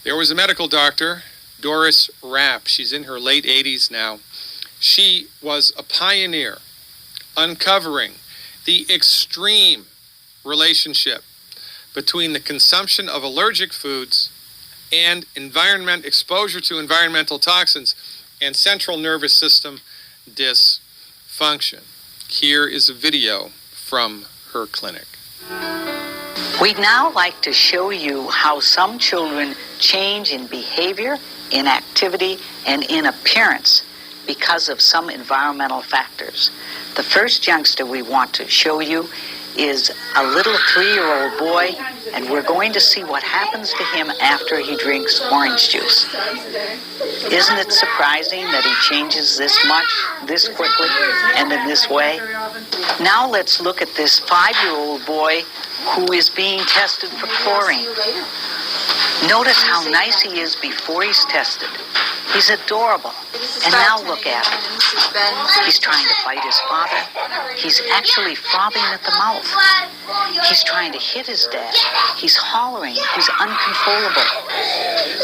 There was a medical doctor, Doris Rapp. She's in her late 80s now. She was a pioneer uncovering the extreme relationship between the consumption of allergic foods and exposure to environmental toxins and central nervous system dysfunction. Here is a video from her clinic. We'd now like to show you how some children change in behavior, in activity, and in appearance because of some environmental factors. The first youngster we want to show you is a little 3-year-old boy, and we're going to see what happens to him after he drinks orange juice. Isn't it surprising that he changes this much, this quickly, and in this way? Now let's look at this 5-year-old boy who is being tested for chlorine. Notice how nice he is before he's tested. He's adorable. And now look at him. He's trying to bite his father. He's actually frothing at the mouth. He's trying to hit his dad. He's hollering. He's uncontrollable.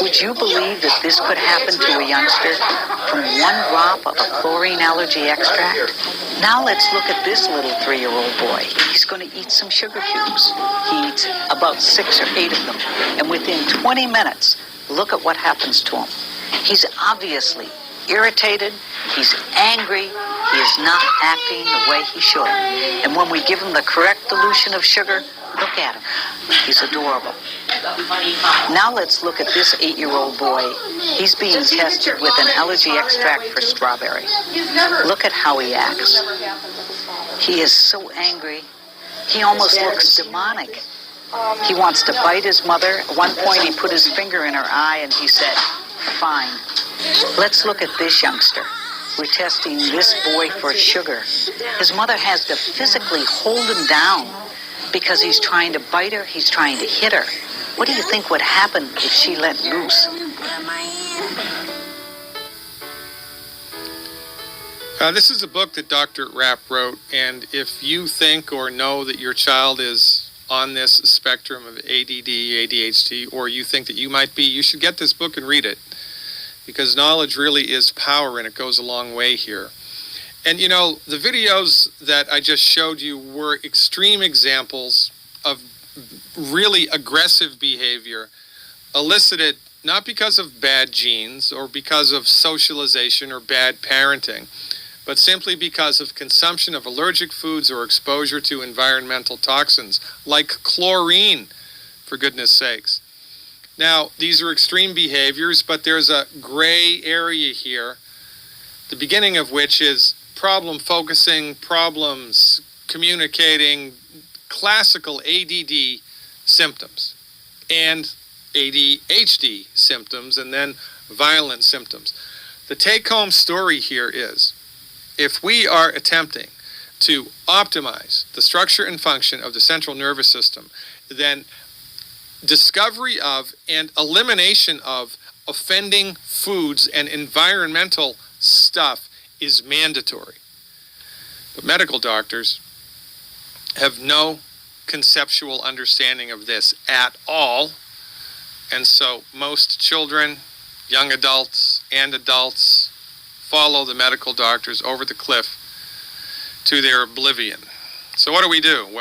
Would you believe that this could happen to a youngster from one drop of a chlorine allergy extract? Now let's look at this little 3-year-old boy. He's going to eat some sugar cubes. He eats about 6 or 8 of them. And within 20 minutes, look at what happens to him. He's obviously irritated, he's angry, he is not acting the way he should. And when we give him the correct dilution of sugar, look at him. He's adorable. Now let's look at this 8-year-old boy. He's being tested with an allergy extract for strawberry. Look at how he acts. He is so angry. He almost looks demonic. He wants to bite his mother. At one point he put his finger in her eye and he said, "Fine." Let's look at this youngster. We're testing this boy for sugar. His mother has to physically hold him down because he's trying to bite her, he's trying to hit her. What do you think would happen if she let loose? This is a book that Dr. Rapp wrote, and if you think or know that your child is on this spectrum of ADD, ADHD, or you think that you might be, you should get this book and read it, because knowledge really is power, and it goes a long way here. And you know, the videos that I just showed you were extreme examples of really aggressive behavior elicited not because of bad genes or because of socialization or bad parenting, but simply because of consumption of allergic foods or exposure to environmental toxins, like chlorine, for goodness sakes. Now, these are extreme behaviors, but there's a gray area here, the beginning of which is problem focusing, problems communicating, classical ADD symptoms, and ADHD symptoms, and then violent symptoms. The take-home story here is, if we are attempting to optimize the structure and function of the central nervous system, then discovery of and elimination of offending foods and environmental stuff is mandatory. But medical doctors have no conceptual understanding of this at all, and so most children, young adults, and adults follow the medical doctors over the cliff to their oblivion. So what do we do?